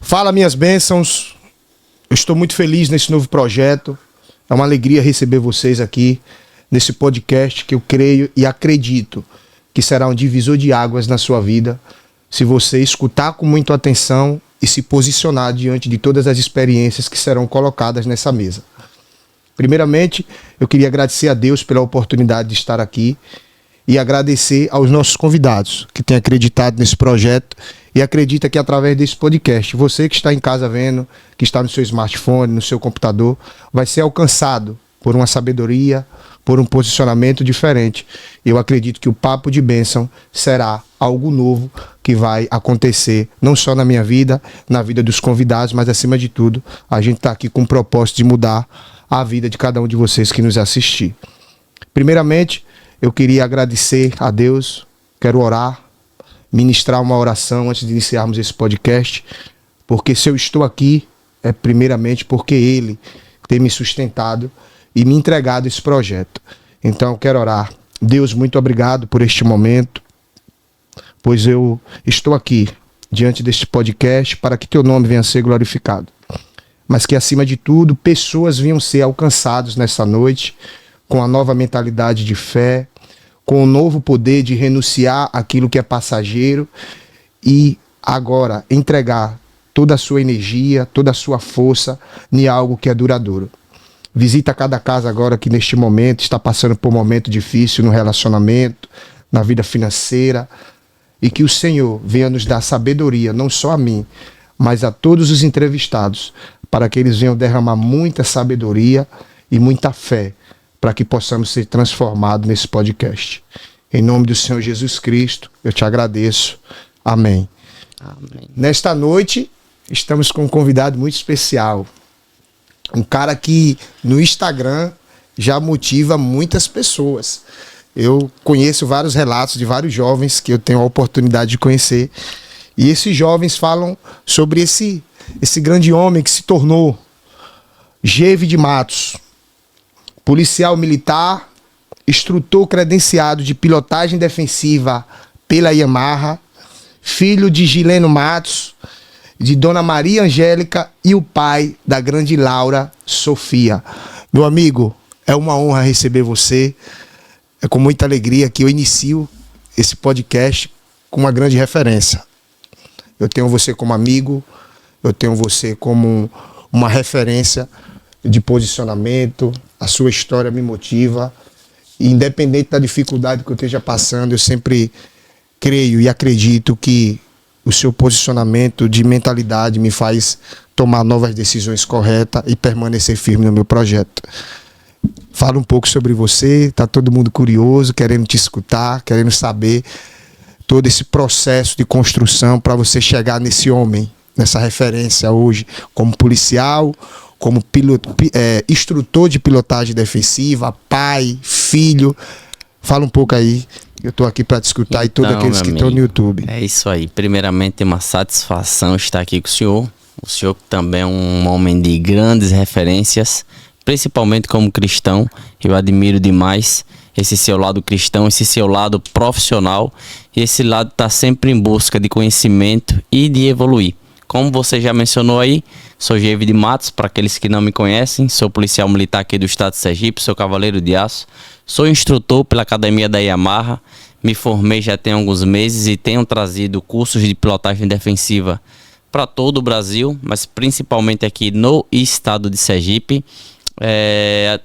Fala, minhas bênçãos. Eu estou muito feliz nesse novo projeto. É uma alegria receber vocês aqui nesse podcast que eu creio e acredito que será um divisor de águas na sua vida, se você escutar com muita atenção e se posicionar diante de todas as experiências que serão colocadas nessa mesa. Primeiramente, eu queria agradecer a Deus pela oportunidade de estar aqui e agradecer aos nossos convidados que têm acreditado nesse projeto e acredita que através desse podcast, você que está em casa vendo, que está no seu smartphone, no seu computador, vai ser alcançado por uma sabedoria, por um posicionamento diferente. Eu acredito que o Papo de Bênção será algo novo que vai acontecer, não só na minha vida, na vida dos convidados, mas acima de tudo, a gente está aqui com o propósito de mudar a vida de cada um de vocês que nos assistir. Primeiramente, eu queria agradecer a Deus, quero orar, ministrar uma oração antes de iniciarmos esse podcast, porque se eu estou aqui, é primeiramente porque Ele tem me sustentado e me entregado esse projeto. Então eu quero orar. Deus, muito obrigado por este momento, pois eu estou aqui diante deste podcast para que Teu nome venha a ser glorificado. Mas que acima de tudo, pessoas venham ser alcançadas nessa noite com a nova mentalidade de fé, com o novo poder de renunciar àquilo que é passageiro e agora entregar toda a sua energia, toda a sua força em algo que é duradouro. Visita cada casa agora que neste momento está passando por um momento difícil no relacionamento, na vida financeira, e que o Senhor venha nos dar sabedoria, não só a mim, mas a todos os entrevistados, para que eles venham derramar muita sabedoria e muita fé, para que possamos ser transformados nesse podcast. Em nome do Senhor Jesus Cristo, eu te agradeço. Amém. Amém. Nesta noite, estamos com um convidado muito especial. Um cara que no Instagram já motiva muitas pessoas. Eu conheço vários relatos de vários jovens que eu tenho a oportunidade de conhecer. E esses jovens falam sobre esse grande homem que se tornou Geve de Matos. Policial militar, instrutor credenciado de pilotagem defensiva pela Yamaha, filho de Gileno Matos, de Dona Maria Angélica e o pai da grande Laura Sofia. Meu amigo, é uma honra receber você. É com muita alegria que eu inicio esse podcast com uma grande referência. Eu tenho você como amigo, eu tenho você como uma referência de posicionamento, a sua história me motiva. E independente da dificuldade que eu esteja passando, eu sempre creio e acredito que o seu posicionamento de mentalidade me faz tomar novas decisões corretas e permanecer firme no meu projeto. Fala um pouco sobre você, tá todo mundo curioso, querendo te escutar, querendo saber todo esse processo de construção para você chegar nesse homem, nessa referência hoje, como policial, como instrutor de pilotagem defensiva, pai, filho. Fala um pouco aí, eu estou aqui para te escutar e todos aqueles que estão no YouTube. É isso aí, primeiramente é uma satisfação estar aqui com o senhor que também é um homem de grandes referências, principalmente como cristão. Eu admiro demais esse seu lado cristão, esse seu lado profissional, e esse lado está sempre em busca de conhecimento e de evoluir. Como você já mencionou aí, sou Geve de Matos, para aqueles que não me conhecem, sou policial militar aqui do estado de Sergipe, sou cavaleiro de aço, sou instrutor pela academia da Yamaha, me formei já tem alguns meses e tenho trazido cursos de pilotagem defensiva para todo o Brasil, mas principalmente aqui no estado de Sergipe.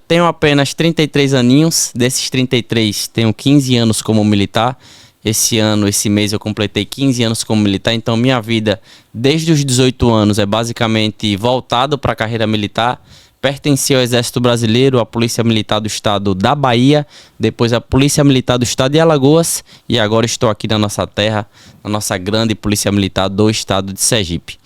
Tenho apenas 33 aninhos, desses 33 tenho 15 anos como militar. Esse mês eu completei 15 anos como militar, então minha vida desde os 18 anos é basicamente voltado para a carreira militar. Pertenci ao Exército Brasileiro, à Polícia Militar do Estado da Bahia, depois à Polícia Militar do Estado de Alagoas e agora estou aqui na nossa terra, na nossa grande Polícia Militar do Estado de Sergipe.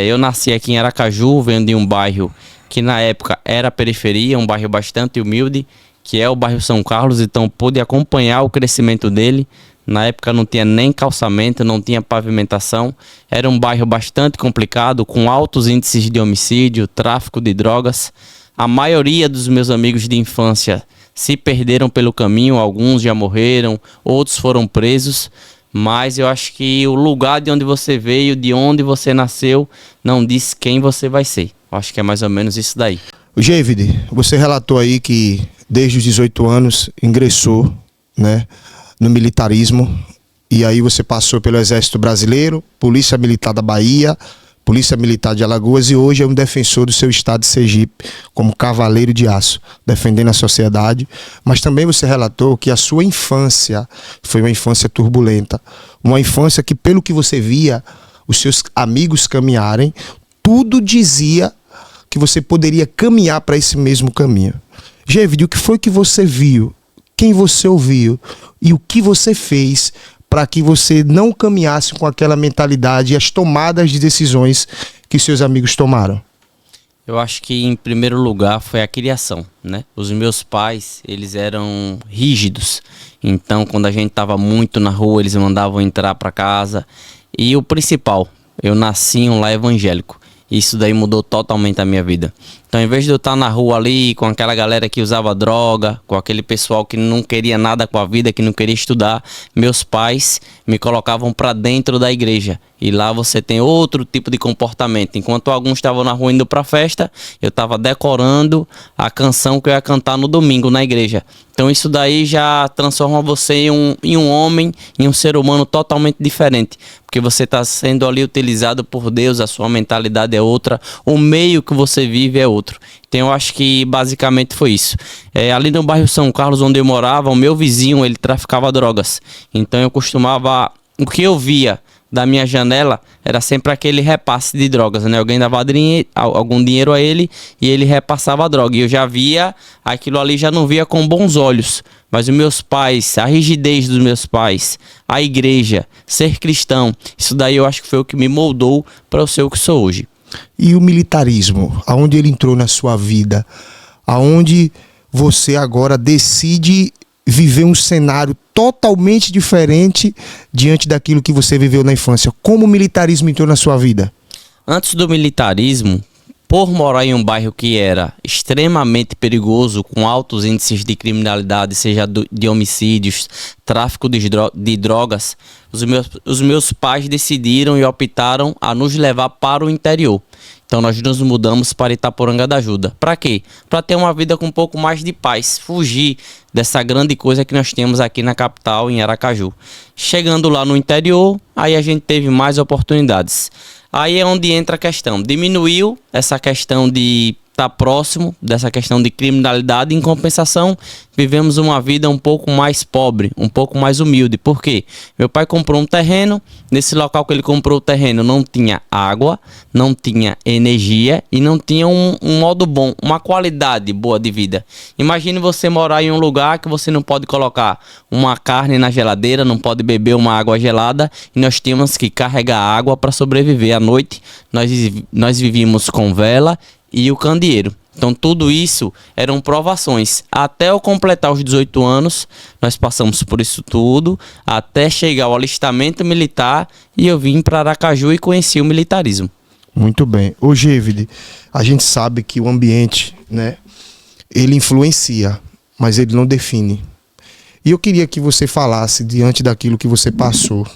Eu nasci aqui em Aracaju, venho de um bairro que na época era periferia, um bairro bastante humilde, que é o bairro São Carlos, então pude acompanhar o crescimento dele. Na época não tinha nem calçamento, não tinha pavimentação. Era um bairro bastante complicado, com altos índices de homicídio, tráfico de drogas. A maioria dos meus amigos de infância se perderam pelo caminho, alguns já morreram, outros foram presos. mas eu acho que o lugar de onde você veio, de onde você nasceu, não diz quem você vai ser. Eu acho que é mais ou menos isso daí. Gevide, você relatou aí que desde os 18 anos ingressou, né, no militarismo, e aí você passou pelo Exército Brasileiro, Polícia Militar da Bahia, Polícia Militar de Alagoas, e hoje é um defensor do seu estado de Sergipe, como cavaleiro de aço, defendendo a sociedade. Mas também você relatou que a sua infância foi uma infância turbulenta, uma infância que, pelo que você via os seus amigos caminharem, tudo dizia que você poderia caminhar para esse mesmo caminho. Gevide, o que foi que você viu? Quem você ouviu? E o que você fez para que você não caminhasse com aquela mentalidade e as tomadas de decisões que seus amigos tomaram? Eu acho que, em primeiro lugar, foi a criação, né? Os meus pais, eles eram rígidos. Então, quando a gente estava muito na rua, eles mandavam entrar para casa. E o principal, eu nasci em um lar evangélico. Isso daí mudou totalmente a minha vida. Então, em vez de eu estar na rua ali com aquela galera que usava droga, com aquele pessoal que não queria nada com a vida, que não queria estudar, meus pais me colocavam para dentro da igreja. E lá você tem outro tipo de comportamento. Enquanto alguns estavam na rua indo para a festa, eu estava decorando a canção que eu ia cantar no domingo na igreja. Então isso daí já transforma você em um homem, em um ser humano totalmente diferente. Porque você está sendo ali utilizado por Deus, a sua mentalidade é outra, o meio que você vive é outro. Então eu acho que basicamente foi isso. Ali no bairro São Carlos, onde eu morava, o meu vizinho, ele traficava drogas. Então eu costumava, o que eu via da minha janela era sempre aquele repasse de drogas, né? Alguém dava algum dinheiro a ele e ele repassava a droga. E eu já via aquilo ali, já não via com bons olhos. Mas os meus pais, a rigidez dos meus pais, a igreja, ser cristão, isso daí eu acho que foi o que me moldou para eu ser o que sou hoje. E o militarismo, aonde ele entrou na sua vida? Aonde você agora decide viver um cenário totalmente diferente diante daquilo que você viveu na infância? Como o militarismo entrou na sua vida? Antes do militarismo, por morar em um bairro que era extremamente perigoso, com altos índices de criminalidade, seja de homicídios, tráfico de drogas, os meus pais decidiram e optaram a nos levar para o interior. Então nós nos mudamos para Itaporanga da Ajuda. Para quê? Para ter uma vida com um pouco mais de paz, fugir dessa grande coisa que nós temos aqui na capital, em Aracaju. Chegando lá no interior, aí a gente teve mais oportunidades. Aí é onde entra a questão. Diminuiu essa questão de estar próximo dessa questão de criminalidade. Em compensação, vivemos uma vida um pouco mais pobre, um pouco mais humilde. Por quê? Meu pai comprou um terreno. Nesse local que ele comprou o terreno não tinha água, não tinha energia e não tinha um modo bom, uma qualidade boa de vida. Imagine você morar em um lugar que você não pode colocar uma carne na geladeira, não pode beber uma água gelada e nós tínhamos que carregar água para sobreviver. À noite nós vivíamos com vela e o candeeiro. Então tudo isso eram provações. Até eu completar os 18 anos, nós passamos por isso tudo, até chegar ao alistamento militar e eu vim para Aracaju e conheci o militarismo. Muito bem. Ô Gevide, a gente sabe que o ambiente, né, ele influencia, mas ele não define. E eu queria que você falasse diante daquilo que você passou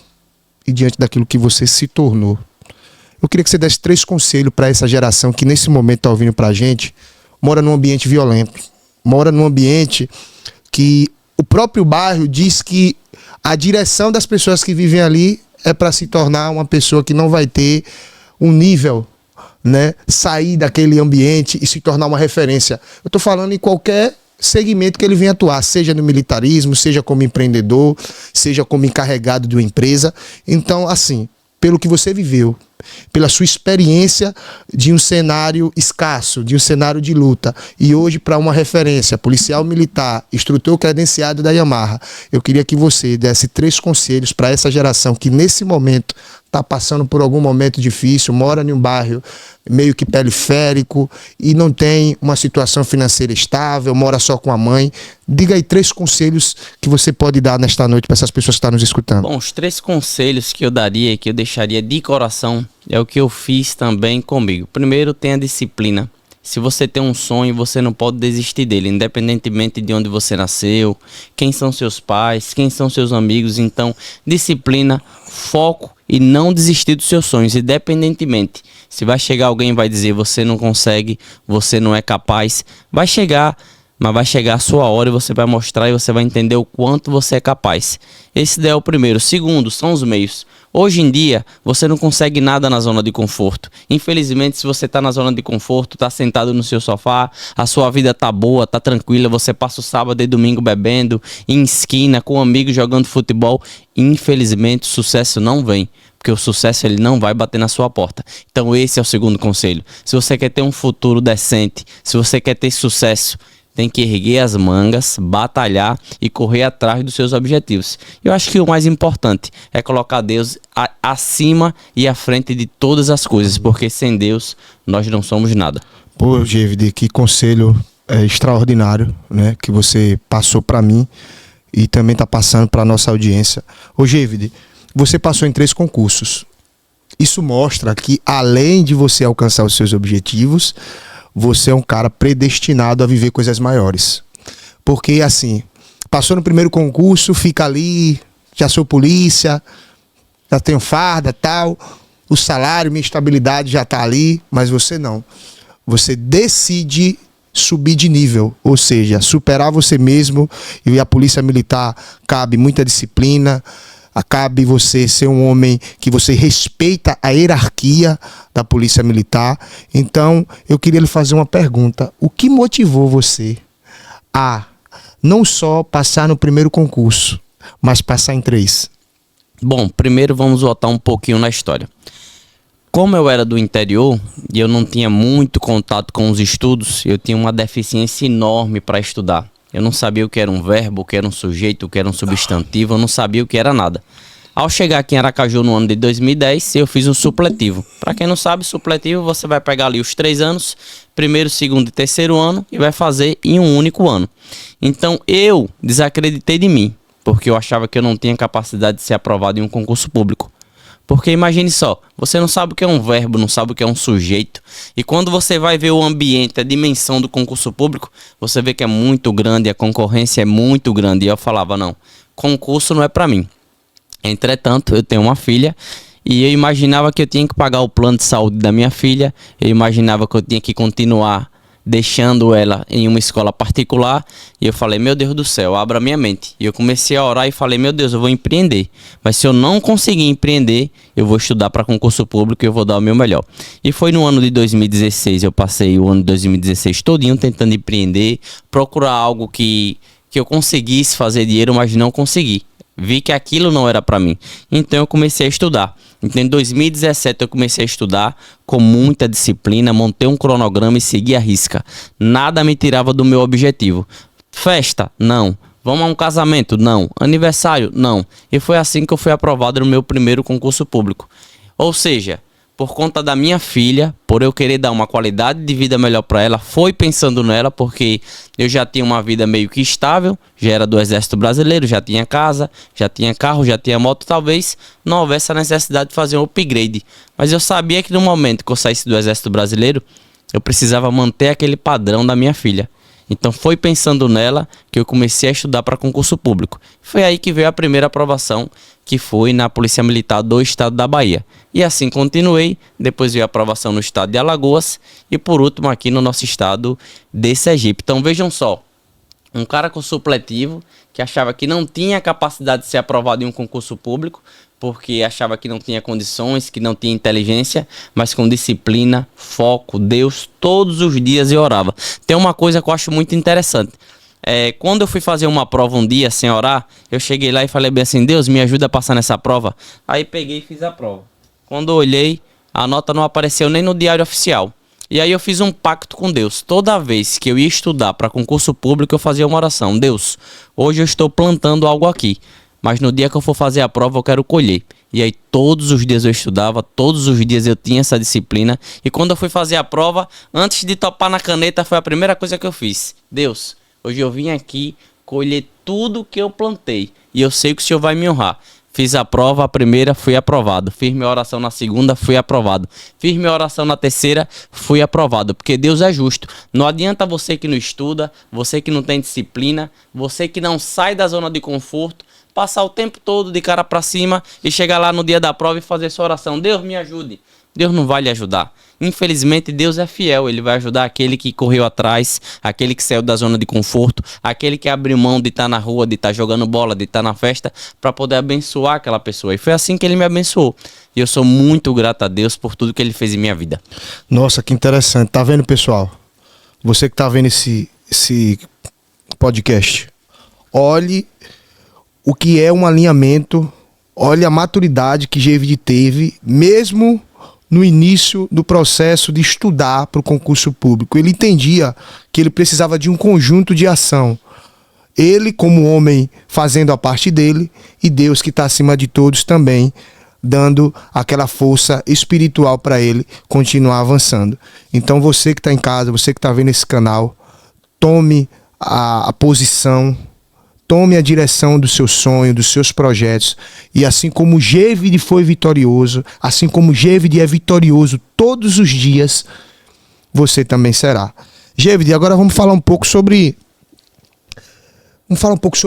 e diante daquilo que você se tornou. Eu queria que você desse 3 conselhos para essa geração que nesse momento está ouvindo para a gente, mora num ambiente violento, mora num ambiente que o próprio bairro diz que a direção das pessoas que vivem ali é para se tornar uma pessoa que não vai ter um nível, né, sair daquele ambiente e se tornar uma referência. Eu estou falando em qualquer segmento que ele venha atuar, seja no militarismo, seja como empreendedor, seja como encarregado de uma empresa. Então, assim, pelo que você viveu, pela sua experiência de um cenário escasso, de um cenário de luta, e hoje para uma referência, policial militar, instrutor credenciado da Yamaha, eu queria que você desse 3 conselhos para essa geração que nesse momento está passando por algum momento difícil, mora em um bairro meio que periférico e não tem uma situação financeira estável, mora só com a mãe. Diga aí 3 conselhos que você pode dar nesta noite para essas pessoas que estão nos escutando. Bom, os 3 conselhos que eu daria, que eu deixaria de coração, é o que eu fiz também comigo. Primeiro, tenha disciplina. Se você tem um sonho, você não pode desistir dele, independentemente de onde você nasceu, quem são seus pais, quem são seus amigos. Então, disciplina, foco e não desistir dos seus sonhos, independentemente. Se vai chegar alguém e vai dizer você não consegue, você não é capaz, vai chegar, mas vai chegar a sua hora e você vai mostrar e você vai entender o quanto você é capaz. Esse daí é o primeiro. Segundo, são os meios. Hoje em dia, você não consegue nada na zona de conforto. Infelizmente, se você está na zona de conforto, está sentado no seu sofá, a sua vida tá boa, tá tranquila, você passa o sábado e domingo bebendo, em esquina, com amigos jogando futebol, infelizmente o sucesso não vem. Porque o sucesso ele não vai bater na sua porta. Então esse é o segundo conselho. Se você quer ter um futuro decente, se você quer ter sucesso, tem que erguer as mangas, batalhar e correr atrás dos seus objetivos. Eu acho que o mais importante é colocar Deus acima e à frente de todas as coisas, porque sem Deus nós não somos nada. Pô, Gevide, que conselho extraordinário, né, que você passou para mim e também está passando para nossa audiência. Ô, Gevide, você passou em 3 concursos. Isso mostra que além de você alcançar os seus objetivos, você é um cara predestinado a viver coisas maiores. Porque, assim, passou no primeiro concurso, fica ali, já sou polícia, já tenho farda, tal, o salário, minha estabilidade já tá ali, mas você não. Você decide subir de nível, ou seja, superar você mesmo, e a polícia militar cabe muita disciplina, cabe você ser um homem que você respeita a hierarquia da polícia militar. Então, eu queria lhe fazer uma pergunta. O que motivou você a não só passar no primeiro concurso, mas passar em 3? Bom, primeiro vamos voltar um pouquinho na história. Como eu era do interior e eu não tinha muito contato com os estudos, eu tinha uma deficiência enorme para estudar. Eu não sabia o que era um verbo, o que era um sujeito, o que era um substantivo, eu não sabia o que era nada. Ao chegar aqui em Aracaju no ano de 2010, eu fiz um supletivo. Para quem não sabe, supletivo você vai pegar ali os 3 anos, primeiro, segundo e terceiro ano, e vai fazer em um único ano. Então eu desacreditei de mim, porque eu achava que eu não tinha capacidade de ser aprovado em um concurso público. Porque imagine só, você não sabe o que é um verbo, não sabe o que é um sujeito. E quando você vai ver o ambiente, a dimensão do concurso público, você vê que é muito grande, a concorrência é muito grande. E eu falava, não, concurso não é pra mim. Entretanto, eu tenho uma filha e eu imaginava que eu tinha que pagar o plano de saúde da minha filha. Eu imaginava que eu tinha que continuar deixando ela em uma escola particular, e eu falei, meu Deus do céu, abra minha mente. E eu comecei a orar e falei, meu Deus, eu vou empreender, mas se eu não conseguir empreender, eu vou estudar para concurso público e eu vou dar o meu melhor. E foi no ano de 2016, eu passei o ano de 2016 todinho tentando empreender, procurar algo que eu conseguisse fazer dinheiro, mas não consegui. Vi que aquilo não era para mim, então eu comecei a estudar. Então em 2017 eu comecei a estudar com muita disciplina, montei um cronograma e segui a risca. Nada me tirava do meu objetivo. Festa? Não. Vamos a um casamento? Não. Aniversário? Não. E foi assim que eu fui aprovado no meu primeiro concurso público. Ou seja, por conta da minha filha, por eu querer dar uma qualidade de vida melhor para ela, foi pensando nela, porque eu já tinha uma vida meio que estável, já era do Exército Brasileiro, já tinha casa, já tinha carro, já tinha moto, talvez não houvesse a necessidade de fazer um upgrade. Mas eu sabia que no momento que eu saísse do Exército Brasileiro, eu precisava manter aquele padrão da minha filha. Então foi pensando nela que eu comecei a estudar para concurso público. Foi aí que veio a primeira aprovação, que foi na Polícia Militar do Estado da Bahia. E assim continuei, depois veio a aprovação no estado de Alagoas e por último aqui no nosso estado de Sergipe. Então vejam só, um cara com supletivo que achava que não tinha capacidade de ser aprovado em um concurso público, porque achava que não tinha condições, que não tinha inteligência, mas com disciplina, foco, Deus, todos os dias eu orava. Tem uma coisa que eu acho muito interessante. Quando eu fui fazer uma prova um dia sem orar, eu cheguei lá e falei bem assim, Deus, me ajuda a passar nessa prova. Aí peguei e fiz a prova. Quando eu olhei, a nota não apareceu nem no diário oficial. E aí eu fiz um pacto com Deus. Toda vez que eu ia estudar para concurso público, eu fazia uma oração. Deus, hoje eu estou plantando algo aqui, mas no dia que eu for fazer a prova eu quero colher. E aí todos os dias eu estudava, todos os dias eu tinha essa disciplina. E quando eu fui fazer a prova, antes de topar na caneta, foi a primeira coisa que eu fiz. Deus, hoje eu vim aqui colher tudo que eu plantei e eu sei que o Senhor vai me honrar. Fiz a prova, a primeira, fui aprovado. Fiz minha oração na segunda, fui aprovado. Fiz minha oração na terceira, fui aprovado. Porque Deus é justo. Não adianta você que não estuda, você que não tem disciplina, você que não sai da zona de conforto, passar o tempo todo de cara para cima e chegar lá no dia da prova e fazer sua oração. Deus me ajude. Deus não vai lhe ajudar. Infelizmente, Deus é fiel. Ele vai ajudar aquele que correu atrás, aquele que saiu da zona de conforto, aquele que abriu mão de estar na rua, de estar jogando bola, de estar na festa, para poder abençoar aquela pessoa. E foi assim que ele me abençoou. E eu sou muito grato a Deus por tudo que ele fez em minha vida. Nossa, que interessante. Tá vendo, pessoal? Você que tá vendo esse podcast, olhe o que é um alinhamento, olhe a maturidade que Gevide teve, mesmo no início do processo de estudar para o concurso público. Ele entendia que ele precisava de um conjunto de ação. Ele, como homem, fazendo a parte dele, e Deus, que está acima de todos, também dando aquela força espiritual para ele continuar avançando. Então, você que está em casa, você que está vendo esse canal, tome a posição, tome a direção do seu sonho, dos seus projetos. E assim como Gevide foi vitorioso, assim como Gevide é vitorioso todos os dias, você também será. Gevide, agora vamos falar um pouco sobre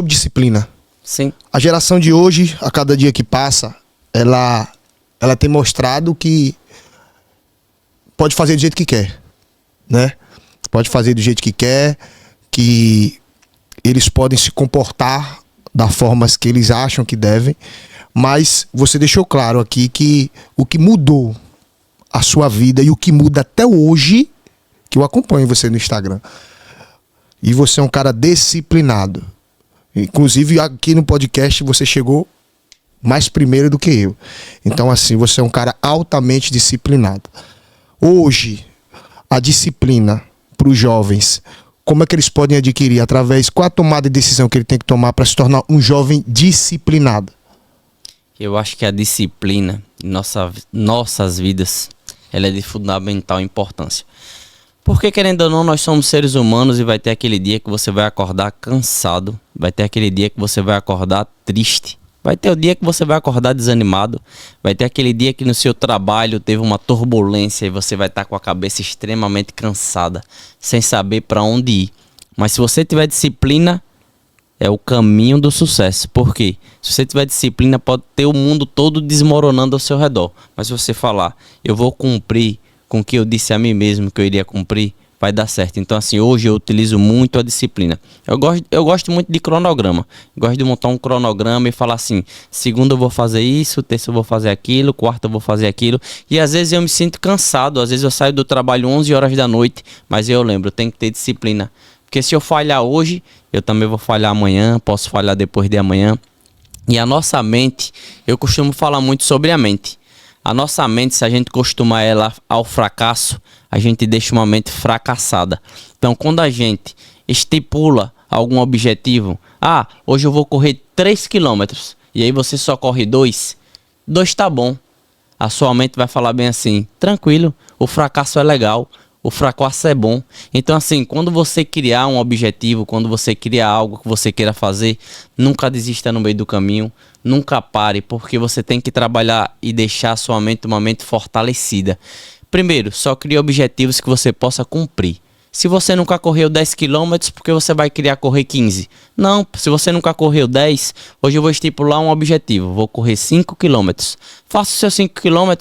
disciplina. Sim. A geração de hoje, a cada dia que passa, ela tem mostrado que pode fazer do jeito que quer, né? Pode fazer do jeito que quer, que eles podem se comportar da forma que eles acham que devem, mas você deixou claro aqui que o que mudou a sua vida e o que muda até hoje, que eu acompanho você no Instagram, e você é um cara disciplinado. Inclusive aqui no podcast você chegou mais primeiro do que eu. Então assim, você é um cara altamente disciplinado. Hoje, a disciplina para os jovens, como é que eles podem adquirir? Qual a tomada de decisão que ele tem que tomar para se tornar um jovem disciplinado? Eu acho que a disciplina em nossas vidas, ela é de fundamental importância. Porque, querendo ou não, nós somos seres humanos e vai ter aquele dia que você vai acordar cansado, vai ter aquele dia que você vai acordar triste, vai ter o dia que você vai acordar desanimado, vai ter aquele dia que no seu trabalho teve uma turbulência e você vai estar com a cabeça extremamente cansada, sem saber para onde ir. Mas se você tiver disciplina, é o caminho do sucesso. Por quê? Se você tiver disciplina, pode ter o mundo todo desmoronando ao seu redor. Mas se você falar, eu vou cumprir com o que eu disse a mim mesmo que eu iria cumprir, vai dar certo. Então assim, hoje eu utilizo muito a disciplina. Eu gosto muito de cronograma. Gosto de montar um cronograma e falar assim, segunda eu vou fazer isso, terça eu vou fazer aquilo, quarta eu vou fazer aquilo. E às vezes eu me sinto cansado, às vezes eu saio do trabalho 11 horas da noite, mas eu lembro, eu tenho que ter disciplina. Porque se eu falhar hoje, eu também vou falhar amanhã, posso falhar depois de amanhã. E a nossa mente, eu costumo falar muito sobre a mente. A nossa mente, se a gente acostumar ela ao fracasso, a gente deixa uma mente fracassada. Então, quando a gente estipula algum objetivo, hoje eu vou correr 3 quilômetros, e aí você só corre 2 tá bom. A sua mente vai falar bem assim, tranquilo, o fracasso é legal, o fracasso é bom. Então assim, quando você criar um objetivo, quando você criar algo que você queira fazer, nunca desista no meio do caminho, nunca pare, porque você tem que trabalhar e deixar a sua mente uma mente fortalecida. Primeiro, só crie objetivos que você possa cumprir. Se você nunca correu 10 km, por que você vai querer correr 15? Não, se você nunca correu 10, hoje eu vou estipular um objetivo, vou correr 5 km. Faça os seus 5 km,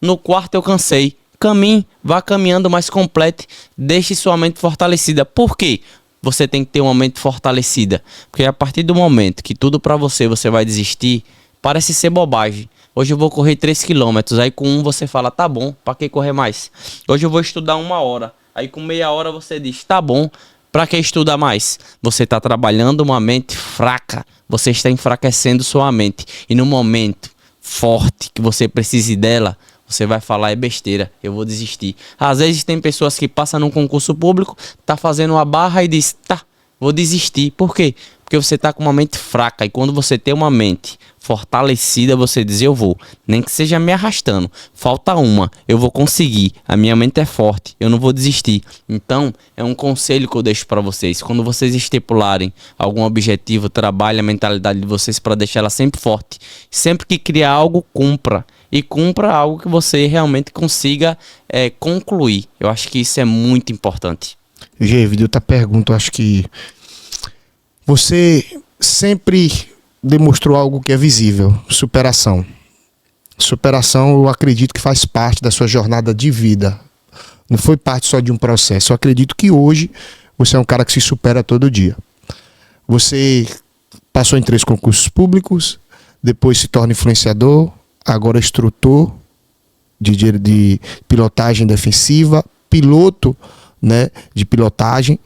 no quarto eu cansei. Caminhe, vá caminhando, mais complete, deixe sua mente fortalecida. Por quê? Você tem que ter uma mente fortalecida. Porque a partir do momento que tudo pra você vai desistir, parece ser bobagem. Hoje eu vou correr 3 km, aí com 1 você fala, tá bom, pra que correr mais? Hoje eu vou estudar 1 hora, aí com meia hora você diz, tá bom, pra que estudar mais? Você tá trabalhando uma mente fraca, você está enfraquecendo sua mente. E no momento forte que você precise dela, você vai falar, é besteira, eu vou desistir. Às vezes tem pessoas que passam num concurso público, tá fazendo uma barra e diz, tá, vou desistir. Por quê? Porque você tá com uma mente fraca. E quando você tem uma mente fortalecida, você diz, eu vou. Nem que seja me arrastando. Falta uma, eu vou conseguir. A minha mente é forte, eu não vou desistir. Então, é um conselho que eu deixo para vocês. Quando vocês estipularem algum objetivo, trabalhe a mentalidade de vocês para deixar ela sempre forte. Sempre que criar algo, cumpra. E cumpra algo que você realmente consiga concluir. Eu acho que isso é muito importante. Gêvide, outra pergunta, eu acho que você sempre demonstrou algo que é visível, superação. Superação, eu acredito que faz parte da sua jornada de vida. Não foi parte só de um processo. Eu acredito que hoje você é um cara que se supera todo dia. Você passou em 3 concursos públicos, depois se torna influenciador, agora instrutor de pilotagem defensiva, piloto, né, de pilotagem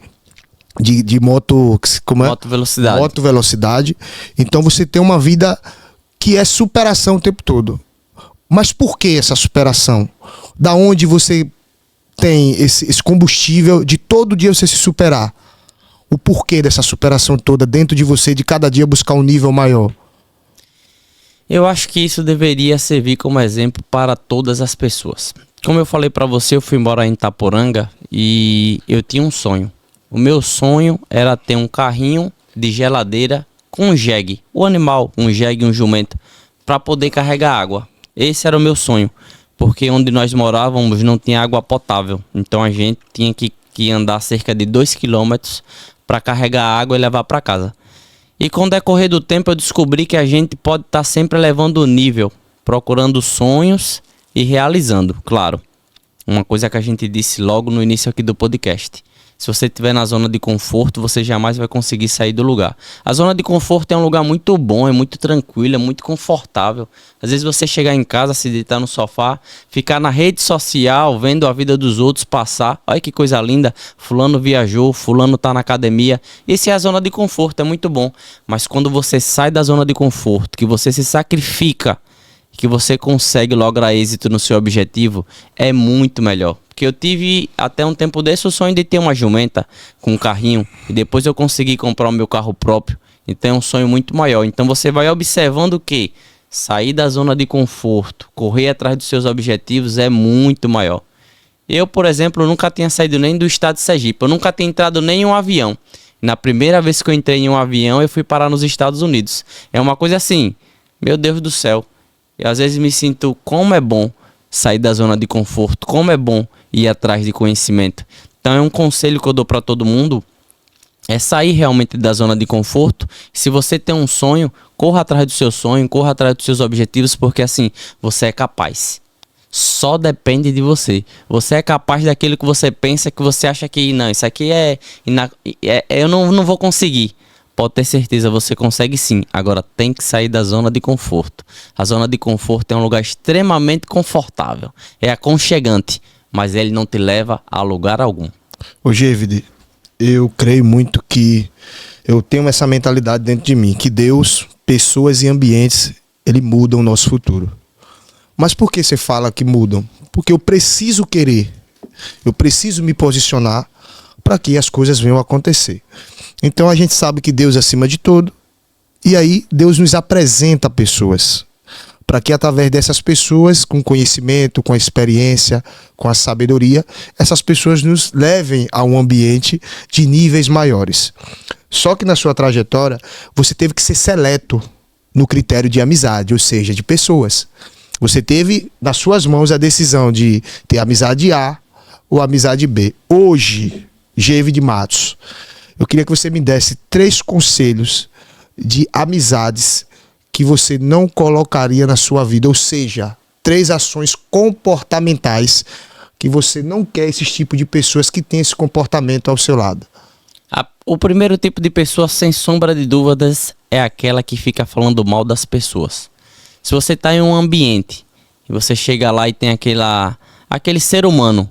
de moto, como é? Moto velocidade. Moto velocidade. Então você tem uma vida que é superação o tempo todo. Mas por que essa superação? Da onde você tem esse combustível de todo dia você se superar? O porquê dessa superação toda dentro de você, de cada dia buscar um nível maior? Eu acho que isso deveria servir como exemplo para todas as pessoas. Como eu falei para você, eu fui embora em Itaporanga e eu tinha um sonho. O meu sonho era ter um carrinho de geladeira com um jegue, o animal, um jegue, um jumento, para poder carregar água. Esse era o meu sonho, porque onde nós morávamos não tinha água potável. Então a gente tinha que andar cerca de 2 quilômetros para carregar água e levar para casa. E com o decorrer do tempo eu descobri que a gente pode estar sempre elevando o nível, procurando sonhos e realizando, claro. Uma coisa que a gente disse logo no início aqui do podcast. Se você estiver na zona de conforto, você jamais vai conseguir sair do lugar. A zona de conforto é um lugar muito bom, é muito tranquilo, é muito confortável. Às vezes você chegar em casa, se deitar no sofá, ficar na rede social, vendo a vida dos outros passar. Olha que coisa linda, fulano viajou, fulano tá na academia. Essa é a zona de conforto, é muito bom. Mas quando você sai da zona de conforto, que você se sacrifica, que você consegue lograr êxito no seu objetivo, é muito melhor. Porque eu tive até um tempo desse o sonho de ter uma jumenta com um carrinho e depois eu consegui comprar o meu carro próprio. Então é um sonho muito maior. Então você vai observando que sair da zona de conforto, correr atrás dos seus objetivos é muito maior. Eu, por exemplo, nunca tinha saído nem do estado de Sergipe. Eu nunca tinha entrado nem em um avião. Na primeira vez que eu entrei em um avião, eu fui parar nos Estados Unidos. É uma coisa assim, meu Deus do céu. E às vezes me sinto como é bom sair da zona de conforto, como é bom ir atrás de conhecimento. Então é um conselho que eu dou para todo mundo, é sair realmente da zona de conforto. Se você tem um sonho, corra atrás do seu sonho, corra atrás dos seus objetivos, porque assim, você é capaz. Só depende de você. Você é capaz daquilo que você pensa, que você acha que não, isso aqui eu não vou conseguir. Pode ter certeza, você consegue sim. Agora tem que sair da zona de conforto. A zona de conforto é um lugar extremamente confortável. É aconchegante, mas ele não te leva a lugar algum. Ô Gêvide, eu creio muito que eu tenho essa mentalidade dentro de mim, que Deus, pessoas e ambientes, ele mudam o nosso futuro. Mas por que você fala que mudam? Porque eu preciso querer, eu preciso me posicionar para que as coisas venham a acontecer. Então a gente sabe que Deus é acima de tudo, e aí Deus nos apresenta pessoas, para que através dessas pessoas, com conhecimento, com a experiência, com a sabedoria, essas pessoas nos levem a um ambiente de níveis maiores. Só que na sua trajetória, você teve que ser seleto no critério de amizade, ou seja, de pessoas. Você teve nas suas mãos a decisão de ter amizade A ou amizade B. Hoje, Gêvide Matos, eu queria que você me desse 3 conselhos de amizades que você não colocaria na sua vida, ou seja, 3 ações comportamentais que você não quer esse tipo de pessoas que têm esse comportamento ao seu lado. O primeiro tipo de pessoa, sem sombra de dúvidas, é aquela que fica falando mal das pessoas. Se você está em um ambiente e você chega lá e tem aquele ser humano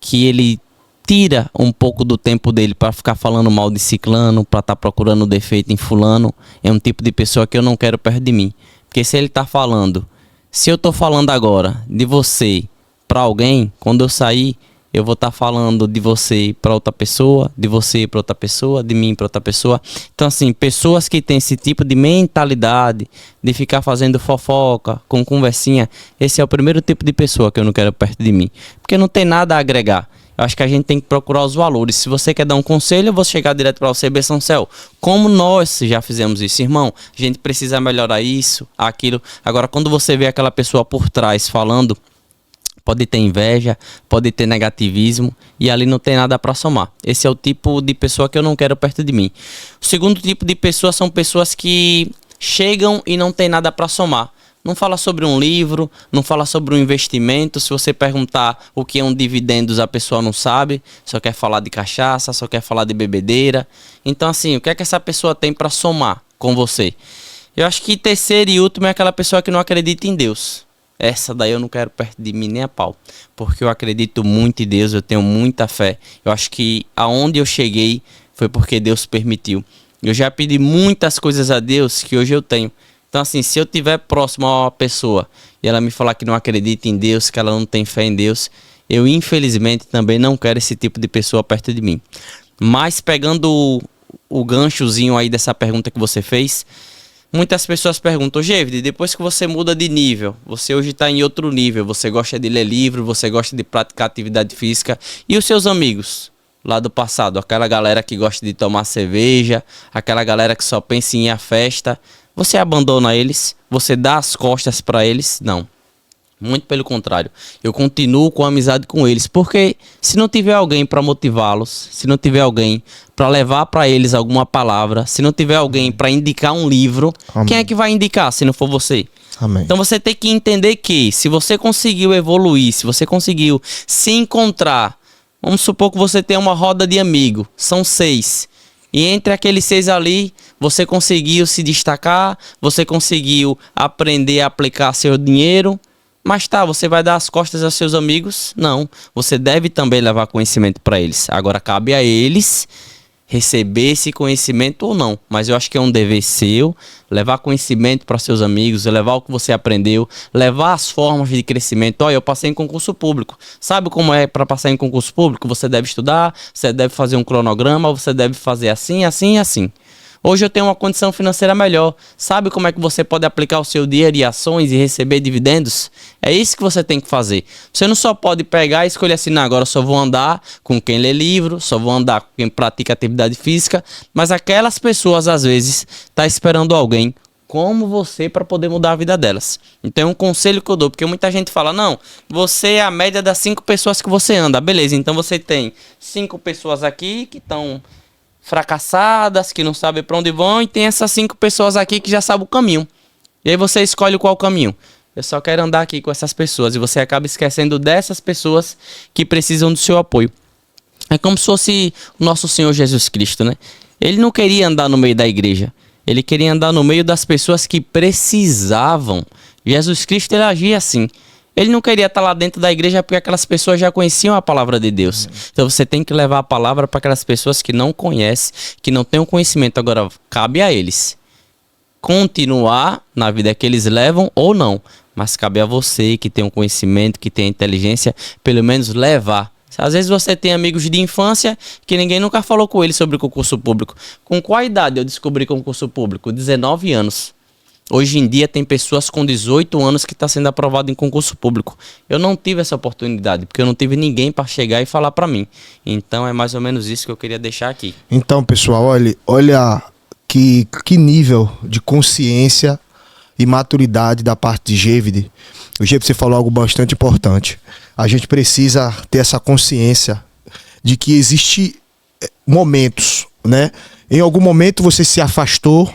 que ele tira um pouco do tempo dele para ficar falando mal de ciclano, para estar procurando defeito em fulano, é um tipo de pessoa que eu não quero perto de mim. Porque se ele está falando, se eu estou falando agora de você para alguém, quando eu sair, eu vou estar falando de você para outra pessoa, de você para outra pessoa, de mim para outra pessoa. Então, assim, pessoas que têm esse tipo de mentalidade de ficar fazendo fofoca, com conversinha, esse é o primeiro tipo de pessoa que eu não quero perto de mim. Porque não tem nada a agregar. Eu acho que a gente tem que procurar os valores. Se você quer dar um conselho, eu vou chegar direto para você, Bessancel. Como nós já fizemos isso, irmão, a gente precisa melhorar isso, aquilo. Agora, quando você vê aquela pessoa por trás falando, pode ter inveja, pode ter negativismo e ali não tem nada para somar. Esse é o tipo de pessoa que eu não quero perto de mim. O segundo tipo de pessoa são pessoas que chegam e não tem nada para somar. Não fala sobre um livro, não fala sobre um investimento. Se você perguntar o que é um dividendos, a pessoa não sabe. Só quer falar de cachaça, só quer falar de bebedeira. Então, assim, o que é que essa pessoa tem para somar com você? Eu acho que terceiro e último é aquela pessoa que não acredita em Deus. Essa daí eu não quero perto de mim nem a pau. Porque eu acredito muito em Deus, eu tenho muita fé. Eu acho que aonde eu cheguei foi porque Deus permitiu. Eu já pedi muitas coisas a Deus que hoje eu tenho. Então, assim, se eu estiver próximo a uma pessoa e ela me falar que não acredita em Deus, que ela não tem fé em Deus, eu infelizmente também não quero esse tipo de pessoa perto de mim. Mas pegando o ganchozinho aí dessa pergunta que você fez, muitas pessoas perguntam, Gevde, depois que você muda de nível, você hoje está em outro nível, você gosta de ler livro, você gosta de praticar atividade física, e os seus amigos lá do passado, aquela galera que gosta de tomar cerveja, aquela galera que só pensa em ir à festa, você abandona eles? Você dá as costas para eles? Não. Muito pelo contrário. Eu continuo com amizade com eles. Porque se não tiver alguém para motivá-los, se não tiver alguém para levar para eles alguma palavra, se não tiver alguém para indicar um livro, Amém. Quem é que vai indicar se não for você? Amém. Então você tem que entender que se você conseguiu evoluir, se você conseguiu se encontrar, vamos supor que você tem uma roda de amigo, são 6. E entre aqueles 6 ali, você conseguiu se destacar, você conseguiu aprender a aplicar seu dinheiro. Mas tá, você vai dar as costas aos seus amigos? Não. Você deve também levar conhecimento para eles. Agora cabe a eles receber esse conhecimento ou não. Mas eu acho que é um dever seu levar conhecimento para seus amigos, levar o que você aprendeu, levar as formas de crescimento. Olha, eu passei em concurso público. Sabe como é para passar em concurso público? Você deve estudar, você deve fazer um cronograma, você deve fazer assim, assim e assim. Hoje eu tenho uma condição financeira melhor. Sabe como é que você pode aplicar o seu dinheiro em ações e receber dividendos? É isso que você tem que fazer. Você não só pode pegar e escolher assim, não, agora eu só vou andar com quem lê livro, só vou andar com quem pratica atividade física, mas aquelas pessoas às vezes estão esperando alguém como você para poder mudar a vida delas. Então é um conselho que eu dou, porque muita gente fala, não, você é a média das 5 pessoas que você anda. Beleza, então você tem 5 pessoas aqui que estão fracassadas, que não sabem para onde vão, e tem essas 5 pessoas aqui que já sabem o caminho. E aí você escolhe qual caminho. Eu só quero andar aqui com essas pessoas, e você acaba esquecendo dessas pessoas que precisam do seu apoio. É como se fosse o nosso Senhor Jesus Cristo, né? Ele não queria andar no meio da igreja, ele queria andar no meio das pessoas que precisavam. Jesus Cristo, ele agia assim. Ele não queria estar lá dentro da igreja porque aquelas pessoas já conheciam a palavra de Deus. Então você tem que levar a palavra para aquelas pessoas que não conhecem, que não têm o conhecimento. Agora, cabe a eles continuar na vida que eles levam ou não. Mas cabe a você que tem o conhecimento, que tem a inteligência, pelo menos levar. Às vezes você tem amigos de infância que ninguém nunca falou com eles sobre concurso público. Com qual idade eu descobri concurso público? 19 anos. Hoje em dia tem pessoas com 18 anos que estão sendo aprovadas em concurso público. Eu não tive essa oportunidade, porque eu não tive ninguém para chegar e falar para mim. Então é mais ou menos isso que eu queria deixar aqui. Então, pessoal, olha que nível de consciência e maturidade da parte de Gevde. O Gevde, você falou algo bastante importante. A gente precisa ter essa consciência de que existe momentos, né? Em algum momento você se afastou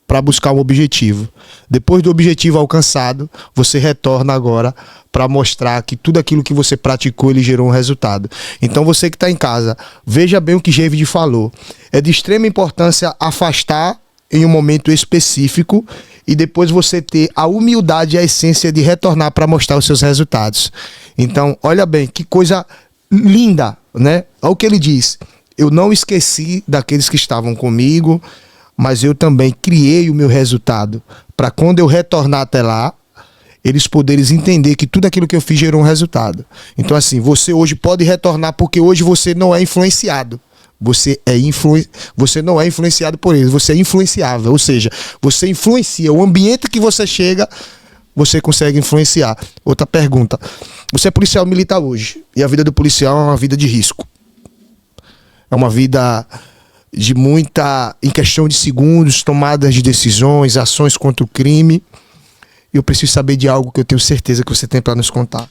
para buscar um objetivo. Depois do objetivo alcançado, você retorna agora para mostrar que tudo aquilo que você praticou, ele gerou um resultado. Então você que está em casa, veja bem o que Gevde falou. É de extrema importância afastar em um momento específico e depois você ter a humildade e a essência de retornar para mostrar os seus resultados. Então, olha bem, que coisa linda, né? Olha o que ele diz. Eu não esqueci daqueles que estavam comigo, mas eu também criei o meu resultado para quando eu retornar até lá, eles poderem entender que tudo aquilo que eu fiz gerou um resultado. Então, assim, você hoje pode retornar porque hoje você não é influenciado. Você não é influenciado por eles, você é influenciável. Ou seja, você influencia. O ambiente que você chega, você consegue influenciar. Outra pergunta. Você é policial militar hoje. E a vida do policial é uma vida de risco. É uma vida de muita, em questão de segundos, tomadas de decisões, ações contra o crime. E eu preciso saber de algo que eu tenho certeza que você tem para nos contar.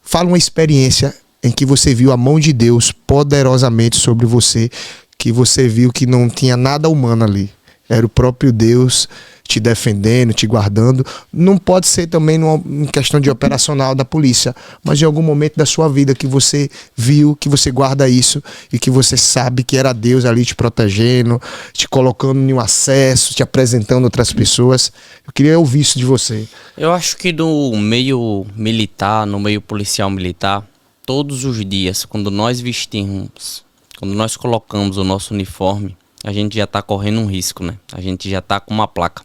Fala uma experiência em que você viu a mão de Deus poderosamente sobre você, que você viu que não tinha nada humano ali. Era o próprio Deus te defendendo, te guardando. Não pode ser também em questão de operacional da polícia, mas em algum momento da sua vida que você viu, que você guarda isso e que você sabe que era Deus ali te protegendo, te colocando em um acesso, te apresentando outras pessoas. Eu queria ouvir isso de você. Eu acho que no meio militar, no meio policial militar, todos os dias, quando nós vestimos, quando nós colocamos o nosso uniforme, a gente já está correndo um risco, né? A gente já está com uma placa.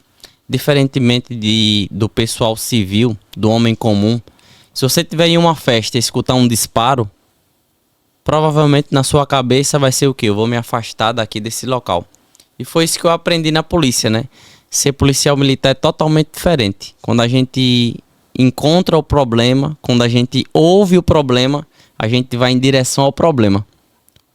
Diferentemente do pessoal civil, do homem comum, se você tiver em uma festa e escutar um disparo, provavelmente na sua cabeça vai ser o quê? Eu vou me afastar daqui desse local. E foi isso que eu aprendi na polícia, né? Ser policial militar é totalmente diferente. Quando a gente encontra o problema, quando a gente ouve o problema, a gente vai em direção ao problema.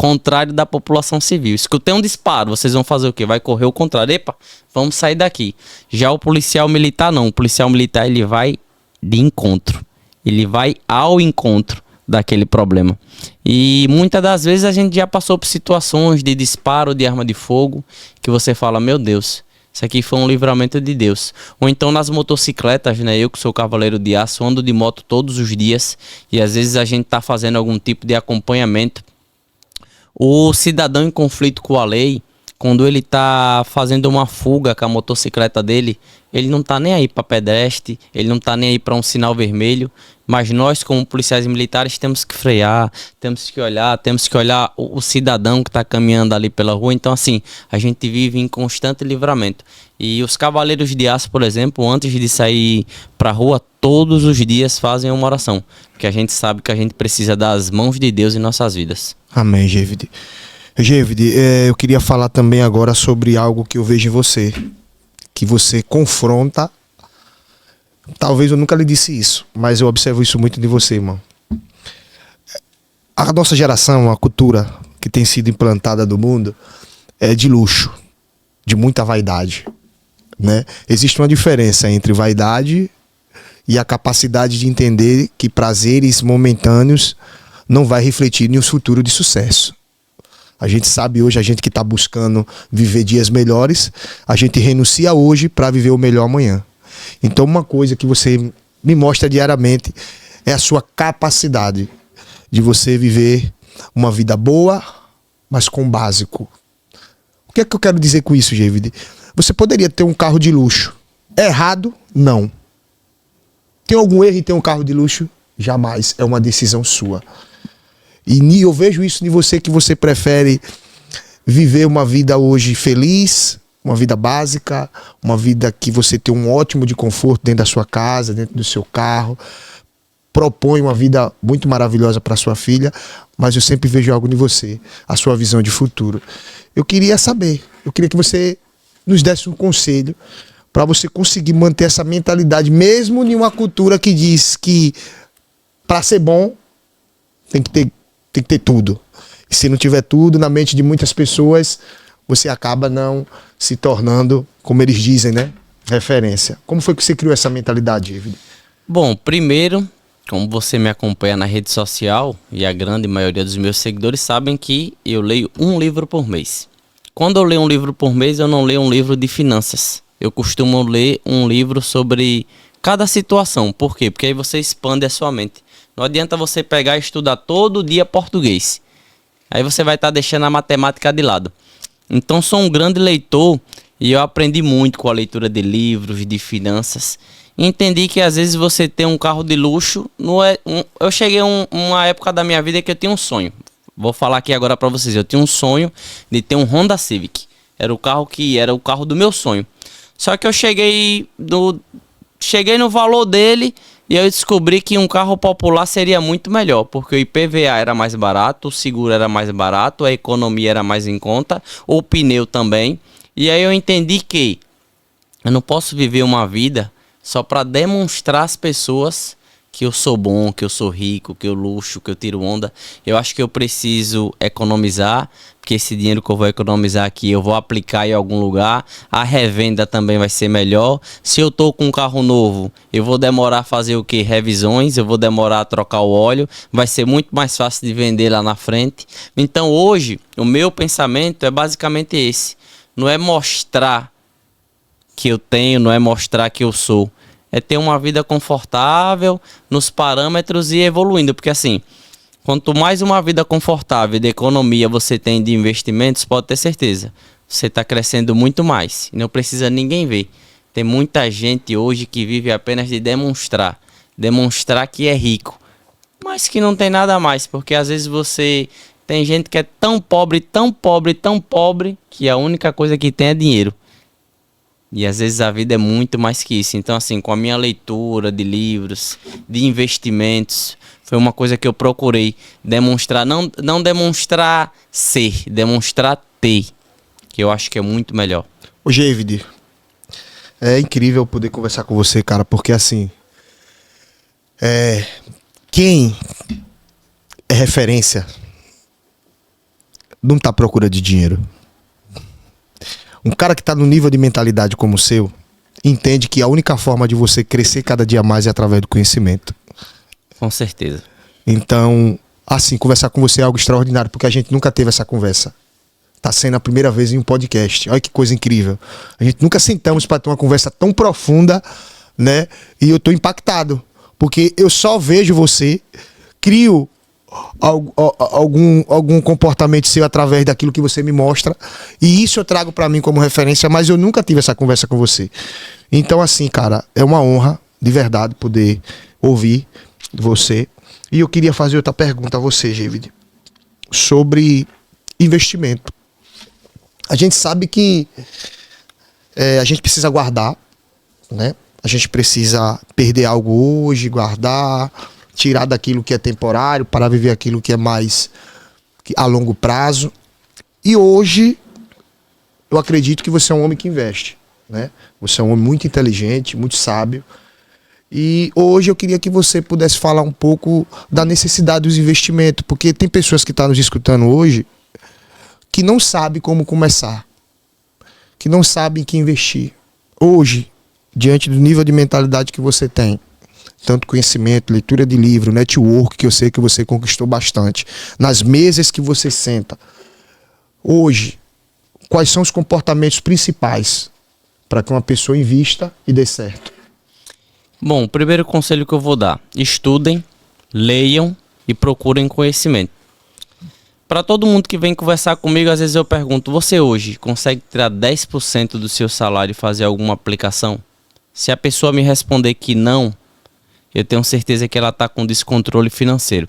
Contrário da população civil. Escutei um disparo, vocês vão fazer o quê? Vai correr o contrário. Epa, vamos sair daqui. Já o policial militar não. O policial militar ele vai de encontro. Ele vai ao encontro daquele problema. E muitas das vezes a gente já passou por situações de disparo de arma de fogo que você fala, meu Deus, isso aqui foi um livramento de Deus. Ou então nas motocicletas, né? Eu que sou cavaleiro de aço, ando de moto todos os dias e às vezes a gente tá fazendo algum tipo de acompanhamento. O cidadão em conflito com a lei, quando ele tá fazendo uma fuga com a motocicleta dele, ele não tá nem aí para pedestre, ele não tá nem aí para um sinal vermelho, mas nós como policiais militares temos que frear, temos que olhar o cidadão que tá caminhando ali pela rua. Então assim, a gente vive em constante livramento. E os cavaleiros de aço, por exemplo, antes de sair pra rua, todos os dias fazem uma oração, porque a gente sabe que a gente precisa das mãos de Deus em nossas vidas. Amém, Gevide. Gevide, eu queria falar também agora sobre algo que eu vejo em você, que você confronta. Talvez eu nunca lhe disse isso, mas eu observo isso muito de você, irmão. A nossa geração, a cultura que tem sido implantada no mundo é de luxo, de muita vaidade, né? Existe uma diferença entre vaidade e a capacidade de entender que prazeres momentâneos não vai refletir em um futuro de sucesso. A gente sabe hoje, a gente que está buscando viver dias melhores, a gente renuncia hoje para viver o melhor amanhã. Então uma coisa que você me mostra diariamente é a sua capacidade de você viver uma vida boa, mas com básico. O que é que eu quero dizer com isso, Gevide? Você poderia ter um carro de luxo. Errado? Não. Tem algum erro em ter um carro de luxo? Jamais. É uma decisão sua. E eu vejo isso em você, que você prefere viver uma vida hoje feliz, uma vida básica, uma vida que você tem um ótimo de conforto dentro da sua casa, dentro do seu carro, propõe uma vida muito maravilhosa para sua filha, mas eu sempre vejo algo em você, a sua visão de futuro. Eu queria saber, eu queria que você nos desse um conselho para você conseguir manter essa mentalidade, mesmo em uma cultura que diz que para ser bom tem que ter tudo. E se não tiver tudo, na mente de muitas pessoas, você acaba não se tornando, como eles dizem, né, referência. Como foi que você criou essa mentalidade, Gevide? Bom, primeiro, como você me acompanha na rede social, e a grande maioria dos meus seguidores sabem que eu leio um livro por mês. Quando eu leio um livro por mês, eu não leio um livro de finanças. Eu costumo ler um livro sobre cada situação. Por quê? Porque aí você expande a sua mente. Não adianta você pegar e estudar todo dia português. Aí você vai estar deixando a matemática de lado. Então sou um grande leitor e eu aprendi muito com a leitura de livros, de finanças. Entendi que às vezes você ter um carro de luxo não é... Eu cheguei a uma época da minha vida que eu tinha um sonho. Vou falar aqui agora para vocês. Eu tinha um sonho de ter um Honda Civic. Era o carro do meu sonho. Só que eu cheguei cheguei no valor dele e eu descobri que um carro popular seria muito melhor, porque o IPVA era mais barato, o seguro era mais barato, a economia era mais em conta, o pneu também. E aí eu entendi que eu não posso viver uma vida só para demonstrar às pessoas que eu sou bom, que eu sou rico, que eu luxo, que eu tiro onda. Eu acho que eu preciso economizar, porque esse dinheiro que eu vou economizar aqui eu vou aplicar em algum lugar. A revenda também vai ser melhor. Se eu tô com um carro novo, eu vou demorar a fazer o quê? Revisões, eu vou demorar a trocar o óleo. Vai ser muito mais fácil de vender lá na frente. Então hoje, o meu pensamento é basicamente esse. Não é mostrar que eu tenho, não é mostrar que eu sou. É ter uma vida confortável nos parâmetros e evoluindo. Porque assim, quanto mais uma vida confortável de economia você tem de investimentos, pode ter certeza, você está crescendo muito mais. E não precisa ninguém ver. Tem muita gente hoje que vive apenas de demonstrar. Demonstrar que é rico. Mas que não tem nada mais. Porque às vezes você... Tem gente que é tão pobre, tão pobre, tão pobre, que a única coisa que tem é dinheiro. E às vezes a vida é muito mais que isso. Então assim, com a minha leitura de livros, de investimentos, foi uma coisa que eu procurei demonstrar. Não demonstrar ser, demonstrar ter. Que eu acho que é muito melhor. Ô, Gevide, é incrível poder conversar com você, cara, porque assim... Quem é referência não tá à procura de dinheiro. Um cara que tá no nível de mentalidade como o seu, entende que a única forma de você crescer cada dia mais é através do conhecimento. Com certeza. Então, assim, conversar com você é algo extraordinário, porque a gente nunca teve essa conversa. Tá sendo a primeira vez em um podcast. Olha que coisa incrível. A gente nunca sentamos para ter uma conversa tão profunda, né? E eu tô impactado, porque eu só vejo você, crio algum comportamento seu através daquilo que você me mostra, e isso eu trago pra mim como referência, mas eu nunca tive essa conversa com você. Então assim, cara, é uma honra de verdade poder ouvir você. E eu queria fazer outra pergunta a você, Gevide, sobre investimento. A gente sabe que a gente precisa guardar, né? A gente precisa perder algo hoje, guardar, tirar daquilo que é temporário para viver aquilo que é mais a longo prazo. E hoje eu acredito que você é um homem que investe, né? Você é um homem muito inteligente, muito sábio. E hoje eu queria que você pudesse falar um pouco da necessidade dos investimentos, porque tem pessoas que estão nos escutando hoje que não sabem como começar, que não sabem que investir. Hoje, diante do nível de mentalidade que você tem, tanto conhecimento, leitura de livro, network, que eu sei que você conquistou bastante, nas mesas que você senta, hoje, quais são os comportamentos principais para que uma pessoa invista e dê certo? Bom, o primeiro conselho que eu vou dar: estudem, leiam e procurem conhecimento. Para todo mundo que vem conversar comigo, às vezes eu pergunto: você hoje consegue tirar 10% do seu salário e fazer alguma aplicação? Se a pessoa me responder que não, eu tenho certeza que ela está com descontrole financeiro.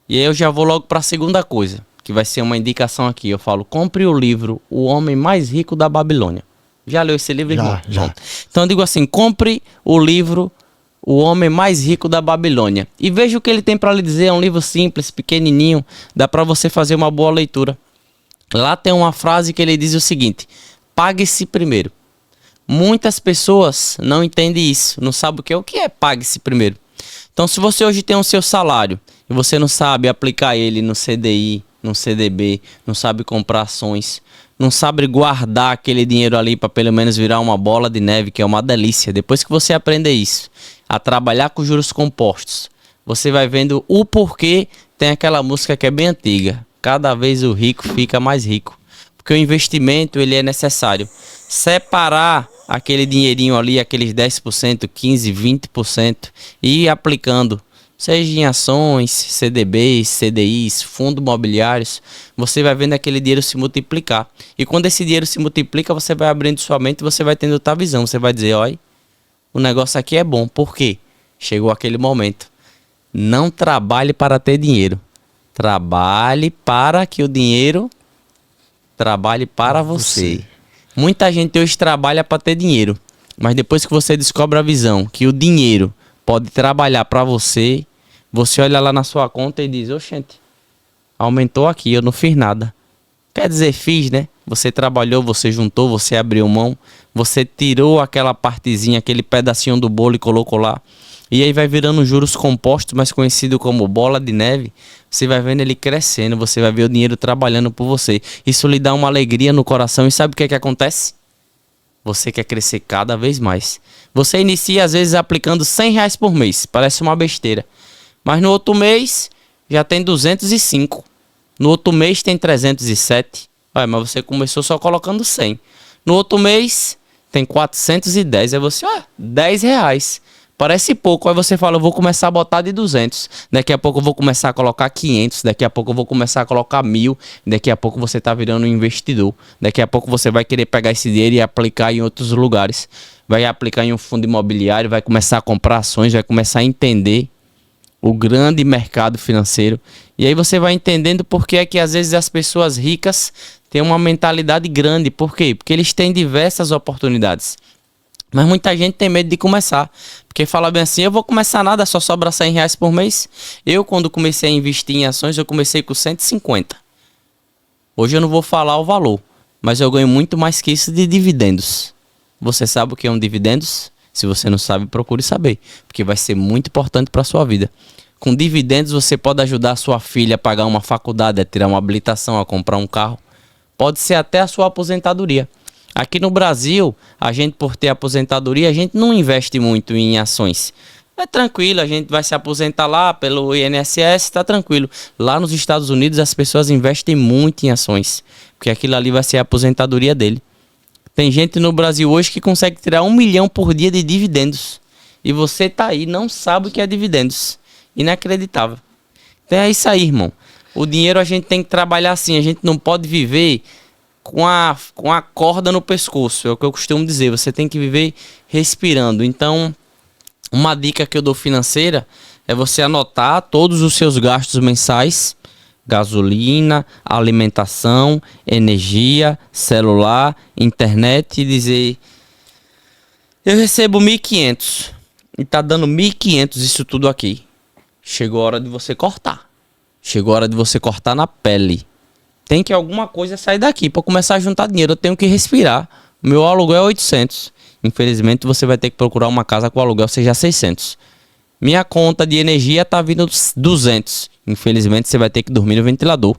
E aí eu já vou logo para a segunda coisa, que vai ser uma indicação aqui. Eu falo: compre o livro O Homem Mais Rico da Babilônia. Já leu esse livro, irmão? Já. Então eu digo assim: compre o livro O Homem Mais Rico da Babilônia. E veja o que ele tem para lhe dizer. É um livro simples, pequenininho. Dá para você fazer uma boa leitura. Lá tem uma frase que ele diz o seguinte: pague-se primeiro. Muitas pessoas não entendem isso, não sabem o que é pague-se primeiro. Então, se você hoje tem o seu salário e você não sabe aplicar ele no CDI, no CDB, não sabe comprar ações, não sabe guardar aquele dinheiro ali para pelo menos virar uma bola de neve, que é uma delícia. Depois que você aprender isso, a trabalhar com juros compostos, você vai vendo o porquê. Tem aquela música que é bem antiga: cada vez o rico fica mais rico. Porque o investimento, ele é necessário. Separar aquele dinheirinho ali, aqueles 10%, 15%, 20% e ir aplicando, seja em ações, CDBs, CDIs, fundos imobiliários, você vai vendo aquele dinheiro se multiplicar. E quando esse dinheiro se multiplica, você vai abrindo sua mente e você vai tendo outra visão. Você vai dizer: olha, o negócio aqui é bom. Por quê? Chegou aquele momento. Não trabalhe para ter dinheiro. Trabalhe para que o dinheiro trabalhe para você. Muita gente hoje trabalha para ter dinheiro. Mas depois que você descobre a visão que o dinheiro pode trabalhar para você, você olha lá na sua conta e diz, oxente, aumentou aqui, eu não fiz nada. Quer dizer, fiz, né? Você trabalhou, você juntou, você abriu mão, você tirou aquela partezinha, aquele pedacinho do bolo e colocou lá. E aí vai virando juros compostos, mais conhecido como bola de neve. Você vai vendo ele crescendo, você vai ver o dinheiro trabalhando por você. Isso lhe dá uma alegria no coração. E sabe o que é que acontece? Você quer crescer cada vez mais. Você inicia às vezes aplicando R$100 por mês. Parece uma besteira. Mas no outro mês já tem 205. No outro mês tem 307. Olha, mas você começou só colocando 100. No outro mês tem 410. Aí você, R$10. Parece pouco. Aí você fala, eu vou começar a botar de 200. Daqui a pouco eu vou começar a colocar 500. Daqui a pouco eu vou começar a colocar 1.000. Daqui a pouco você tá virando um investidor. Daqui a pouco você vai querer pegar esse dinheiro e aplicar em outros lugares. Vai aplicar em um fundo imobiliário, vai começar a comprar ações, vai começar a entender o grande mercado financeiro. E aí você vai entendendo por que é que às vezes as pessoas ricas têm uma mentalidade grande. Por quê? Porque eles têm diversas oportunidades. Mas muita gente tem medo de começar. Porque fala bem assim, eu vou começar nada, só sobra R$100 por mês. Eu, quando comecei a investir em ações, eu comecei com 150. Hoje eu não vou falar o valor, mas eu ganho muito mais que isso de dividendos. Você sabe o que é um dividendos? Se você não sabe, procure saber, porque vai ser muito importante para a sua vida. Com dividendos você pode ajudar a sua filha a pagar uma faculdade, a tirar uma habilitação, a comprar um carro. Pode ser até a sua aposentadoria. Aqui no Brasil, a gente, por ter aposentadoria, a gente não investe muito em ações. É tranquilo, a gente vai se aposentar lá pelo INSS, tá tranquilo. Lá nos Estados Unidos as pessoas investem muito em ações, porque aquilo ali vai ser a aposentadoria dele. Tem gente no Brasil hoje que consegue tirar 1 milhão por dia de dividendos. E você tá aí, não sabe o que é dividendos. Inacreditável. Então é isso aí, irmão. O dinheiro a gente tem que trabalhar assim, a gente não pode viver com a corda no pescoço, é o que eu costumo dizer, você tem que viver respirando. Então, uma dica que eu dou financeira é você anotar todos os seus gastos mensais, gasolina, alimentação, energia, celular, internet, e dizer, eu recebo 1.500 e tá dando 1.500 isso tudo aqui. Chegou a hora de você cortar. Chegou a hora de você cortar na pele. Tem que alguma coisa sair daqui para começar a juntar dinheiro. Eu tenho que respirar. O meu aluguel é 800. Infelizmente você vai ter que procurar uma casa com o aluguel seja 600. Minha conta de energia tá vindo 200. Infelizmente você vai ter que dormir no ventilador.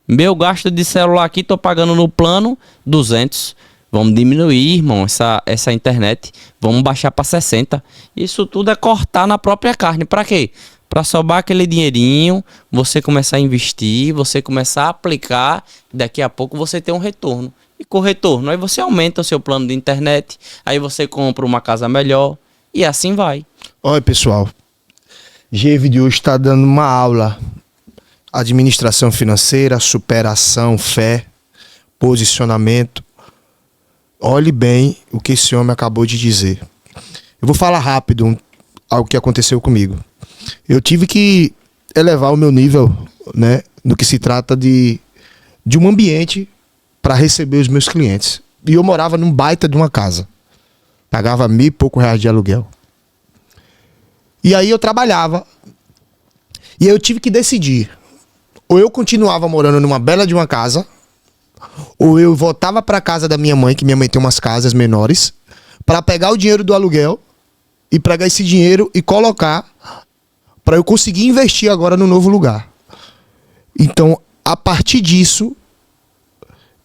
Meu gasto de celular aqui tô pagando no plano 200. Vamos diminuir, irmão, essa internet. Vamos baixar para 60. Isso tudo é cortar na própria carne. Para quê? Para sobrar aquele dinheirinho, você começar a investir, você começar a aplicar, daqui a pouco você tem um retorno. E com o retorno, aí você aumenta o seu plano de internet, aí você compra uma casa melhor, e assim vai. Olha, pessoal, GV de hoje está dando uma aula. Administração financeira, superação, fé, posicionamento. Olhe bem o que esse homem acabou de dizer. Eu vou falar rápido algo que aconteceu comigo. Eu tive que elevar o meu nível, né, no que se trata de um ambiente para receber os meus clientes. E eu morava num baita de uma casa. Pagava R$1.000 e pouco de aluguel. E aí eu trabalhava. E aí eu tive que decidir. Ou eu continuava morando numa bela de uma casa, ou eu voltava para casa da minha mãe, que minha mãe tem umas casas menores, para pegar o dinheiro do aluguel e pegar esse dinheiro e colocar para eu conseguir investir agora no novo lugar. Então, a partir disso,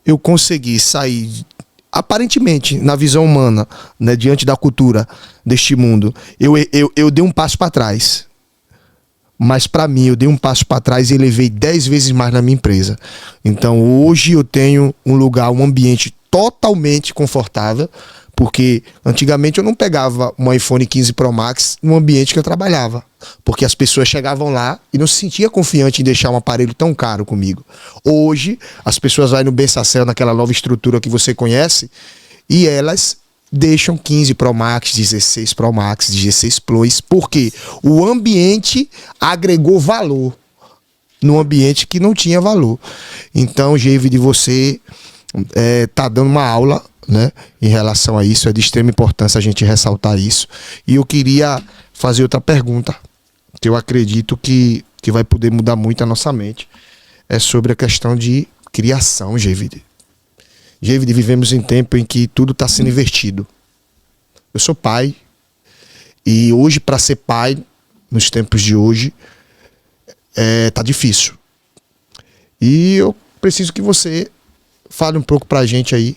eu consegui sair, aparentemente, na visão humana, né, diante da cultura deste mundo, eu dei um passo para trás. Mas para mim, eu dei um passo para trás e elevei 10 vezes mais na minha empresa. Então, hoje eu tenho um lugar, um ambiente totalmente confortável, porque antigamente eu não pegava um iPhone 15 Pro Max no ambiente que eu trabalhava, porque as pessoas chegavam lá e não se sentia confiante em deixar um aparelho tão caro comigo. Hoje, as pessoas vão no Bensacel, naquela nova estrutura que você conhece, e elas deixam 15 Pro Max, 16 Pro Max, 16 Plus, porque o ambiente agregou valor no ambiente que não tinha valor. Então, Geve, de você tá dando uma aula né, em relação a isso. É de extrema importância a gente ressaltar isso. E eu queria fazer outra pergunta, que eu acredito que vai poder mudar muito a nossa mente. É sobre a questão de criação, Gevide. Gevide, vivemos em tempo em que tudo está sendo invertido. Eu sou pai, e hoje, para ser pai, nos tempos de hoje, tá difícil. E eu preciso que você fale um pouco pra gente aí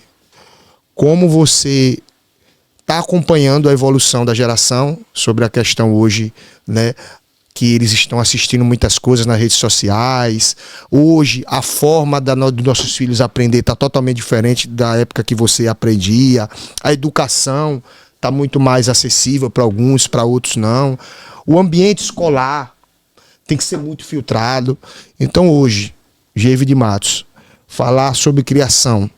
como você está acompanhando a evolução da geração sobre a questão hoje, né, que eles estão assistindo muitas coisas nas redes sociais. Hoje, a forma dos nossos filhos aprender está totalmente diferente da época que você aprendia. A educação está muito mais acessível para alguns, para outros não. O ambiente escolar tem que ser muito filtrado. Então hoje, Gevide Matos, falar sobre criação.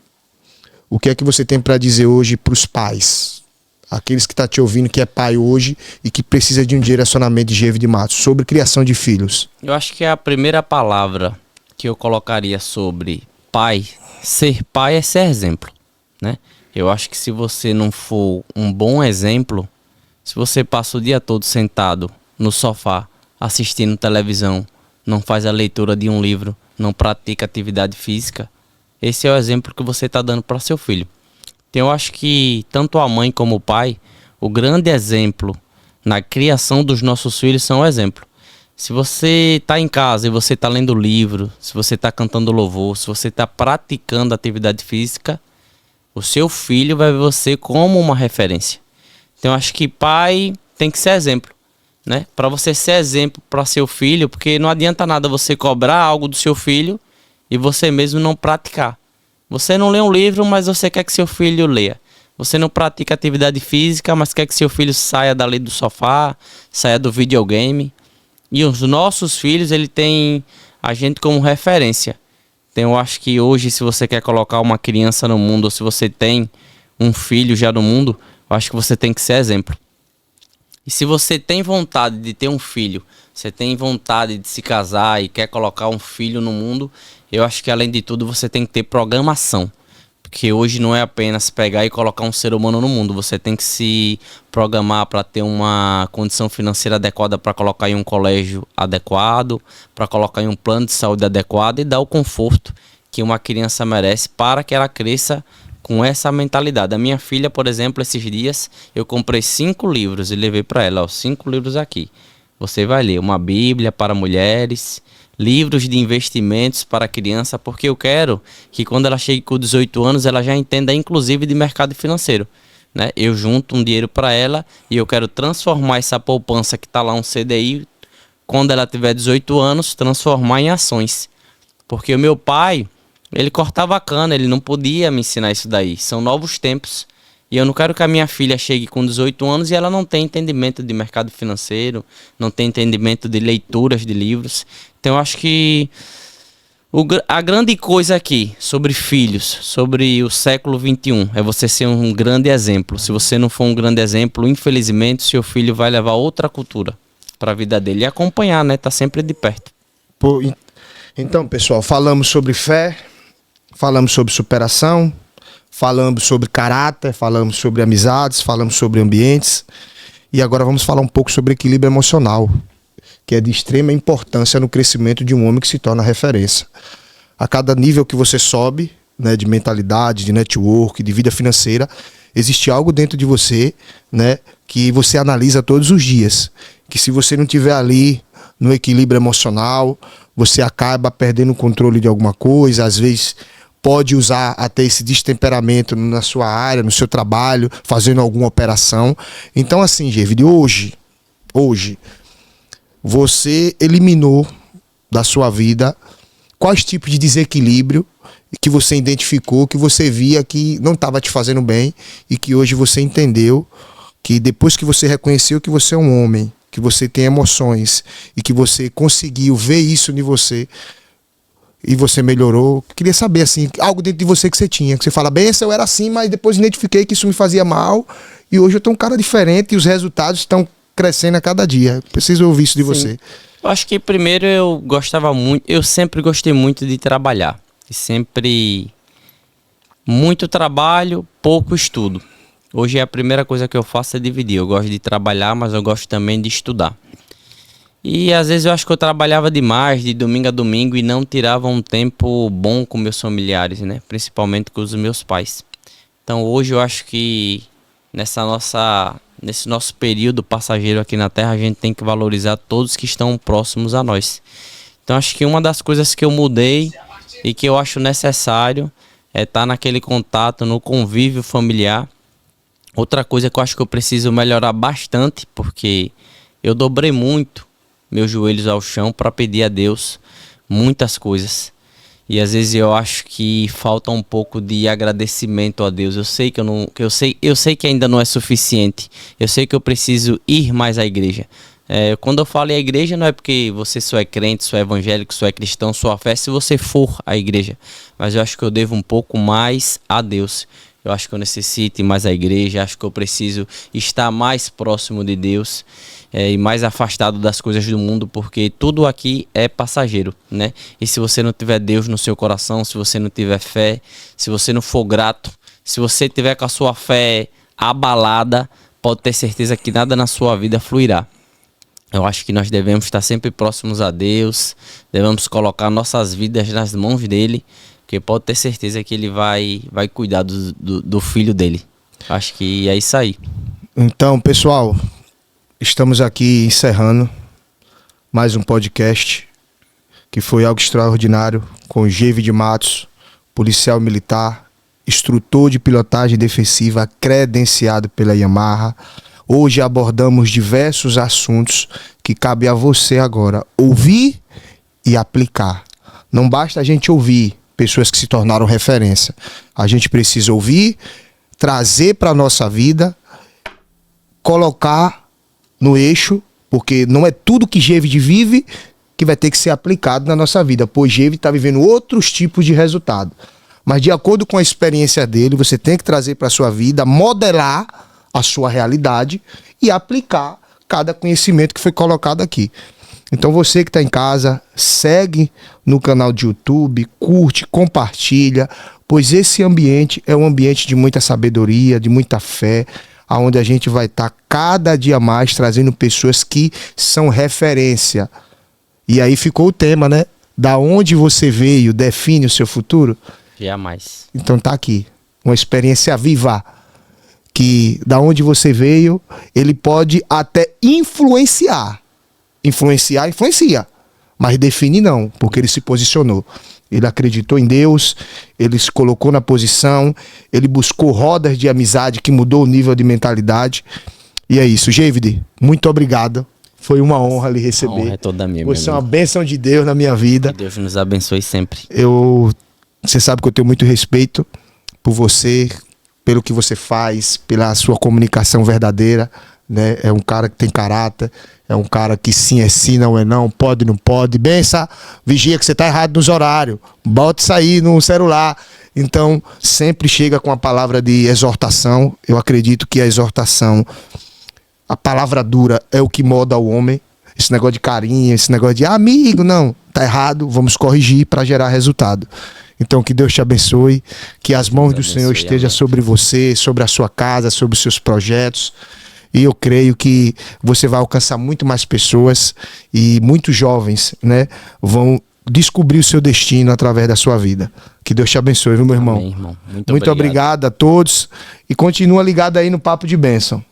O que é que você tem para dizer hoje para os pais? Aqueles que estão te ouvindo, que é pai hoje e que precisa de um direcionamento de Gevide Matos sobre criação de filhos. Eu acho que a primeira palavra que eu colocaria sobre pai, ser pai é ser exemplo, né? Eu acho que se você não for um bom exemplo, se você passa o dia todo sentado no sofá, assistindo televisão, não faz a leitura de um livro, não pratica atividade física, esse é o exemplo que você está dando para seu filho. Então eu acho que tanto a mãe como o pai, o grande exemplo na criação dos nossos filhos são o exemplo. Se você está em casa e você está lendo livro, se você está cantando louvor, se você está praticando atividade física, o seu filho vai ver você como uma referência. Então eu acho que pai tem que ser exemplo, né? Para você ser exemplo para seu filho, porque não adianta nada você cobrar algo do seu filho e você mesmo não praticar. Você não lê um livro, mas você quer que seu filho leia. Você não pratica atividade física, mas quer que seu filho saia dali do sofá, saia do videogame. E os nossos filhos, ele tem a gente como referência. Então eu acho que hoje, se você quer colocar uma criança no mundo, ou se você tem um filho já no mundo, eu acho que você tem que ser exemplo. E se você tem vontade de ter um filho, você tem vontade de se casar e quer colocar um filho no mundo, eu acho que além de tudo você tem que ter programação. Porque hoje não é apenas pegar e colocar um ser humano no mundo. Você tem que se programar para ter uma condição financeira adequada para colocar em um colégio adequado, para colocar em um plano de saúde adequado e dar o conforto que uma criança merece para que ela cresça com essa mentalidade. A minha filha, por exemplo, esses dias eu comprei 5 livros e levei para ela, 5 livros aqui. Você vai ler uma Bíblia para mulheres, livros de investimentos para criança, porque eu quero que quando ela chegue com 18 anos, ela já entenda inclusive de mercado financeiro, né? Eu junto um dinheiro para ela e eu quero transformar essa poupança que está lá, um CDI, quando ela tiver 18 anos, transformar em ações. Porque o meu pai, ele cortava a cana, ele não podia me ensinar isso daí. São novos tempos. E eu não quero que a minha filha chegue com 18 anos e ela não tenha entendimento de mercado financeiro, não tenha entendimento de leituras de livros. Então eu acho que a grande coisa aqui sobre filhos, sobre o século XXI, é você ser um grande exemplo. Se você não for um grande exemplo, infelizmente seu filho vai levar outra cultura para a vida dele e acompanhar, né? Tá sempre de perto. Então, pessoal, falamos sobre fé, falamos sobre superação, falamos sobre caráter, falamos sobre amizades, falamos sobre ambientes. E agora vamos falar um pouco sobre equilíbrio emocional, que é de extrema importância no crescimento de um homem que se torna referência. A cada nível que você sobe, né, de mentalidade, de network, de vida financeira, existe algo dentro de você, né, que você analisa todos os dias. Que se você não tiver ali no equilíbrio emocional, você acaba perdendo o controle de alguma coisa, às vezes pode usar até esse destemperamento na sua área, no seu trabalho, fazendo alguma operação. Então assim, Gevide, hoje, você eliminou da sua vida quais tipos de desequilíbrio que você identificou, que você via que não estava te fazendo bem e que hoje você entendeu que depois que você reconheceu que você é um homem, que você tem emoções e que você conseguiu ver isso em você e você melhorou. Queria saber, assim, algo dentro de você que você tinha, que você fala, bem, eu era assim, mas depois identifiquei que isso me fazia mal e hoje eu tenho um cara diferente e os resultados estão crescendo a cada dia. Preciso ouvir isso de você. Eu acho que primeiro eu sempre gostei muito de trabalhar e sempre muito trabalho, pouco estudo. Hoje a primeira coisa que eu faço é dividir. Eu gosto de trabalhar, mas eu gosto também de estudar. E às vezes eu acho que eu trabalhava demais, de domingo a domingo, e não tirava um tempo bom com meus familiares, né? Principalmente com os meus pais. Então hoje eu acho que nesse nosso período passageiro aqui na Terra, a gente tem que valorizar todos que estão próximos a nós. Então acho que uma das coisas que eu mudei e que eu acho necessário é estar naquele contato, no convívio familiar. Outra coisa que eu acho que eu preciso melhorar bastante, porque eu dobrei muito meus joelhos ao chão para pedir a Deus muitas coisas. E às vezes eu acho que falta um pouco de agradecimento a Deus. Eu sei que eu sei que ainda não é suficiente. Eu sei que eu preciso ir mais à igreja. Quando eu falo em igreja, não é porque você só é crente, só é evangélico, só é cristão, só fé, se você for à igreja. Mas eu acho que eu devo um pouco mais a Deus. Eu acho que eu necessito ir mais à igreja, acho que eu preciso estar mais próximo de Deus e mais afastado das coisas do mundo, porque tudo aqui é passageiro, né? E se você não tiver Deus no seu coração, se você não tiver fé, se você não for grato, se você tiver com a sua fé abalada, pode ter certeza que nada na sua vida fluirá. Eu acho que nós devemos estar sempre próximos a Deus, devemos colocar nossas vidas nas mãos dele, porque pode ter certeza que ele vai cuidar do filho dele. Acho que é isso aí. Então, pessoal, estamos aqui encerrando mais um podcast que foi algo extraordinário com o Geivid Matos, policial militar, instrutor de pilotagem defensiva credenciado pela Yamaha. Hoje abordamos diversos assuntos que cabe a você agora ouvir e aplicar. Não basta a gente ouvir pessoas que se tornaram referência. A gente precisa ouvir, trazer para a nossa vida, colocar no eixo, porque não é tudo que Geivid vive que vai ter que ser aplicado na nossa vida, pois Geivid está vivendo outros tipos de resultado. Mas de acordo com a experiência dele, você tem que trazer para a sua vida, modelar a sua realidade e aplicar cada conhecimento que foi colocado aqui. Então você que está em casa, segue no canal de YouTube, curte, compartilha, pois esse ambiente é um ambiente de muita sabedoria, de muita fé, onde a gente vai estar cada dia mais trazendo pessoas que são referência. E aí ficou o tema, né? Da onde você veio define o seu futuro? Jamais. Então tá aqui, uma experiência viva, que da onde você veio, ele pode até influenciar. Influencia, mas definir não, porque ele se posicionou. Ele acreditou em Deus, ele se colocou na posição, ele buscou rodas de amizade que mudou o nível de mentalidade. E é isso. Geivid, muito obrigado. Foi uma honra lhe receber. A honra é toda minha. Você é uma bênção de Deus na minha vida. Que Deus nos abençoe sempre. Você sabe que eu tenho muito respeito por você, pelo que você faz, pela sua comunicação verdadeira, né? É um cara que tem caráter, é um cara que sim é sim, não é não, pode, não pode. Bença, vigia que você tá errado nos horários, bota isso aí no celular. Então, sempre chega com a palavra de exortação. Eu acredito que a exortação, a palavra dura é o que molda o homem. Esse negócio de carinho, esse negócio de amigo, não, tá errado, vamos corrigir para gerar resultado. Então que Deus te abençoe, que as mãos do Senhor estejam sobre você, sobre a sua casa, sobre os seus projetos. E eu creio que você vai alcançar muito mais pessoas e muitos jovens, né, vão descobrir o seu destino através da sua vida. Que Deus te abençoe, viu, meu irmão? Amém, irmão. Muito obrigado a todos e continua ligado aí no Papo de Bênção.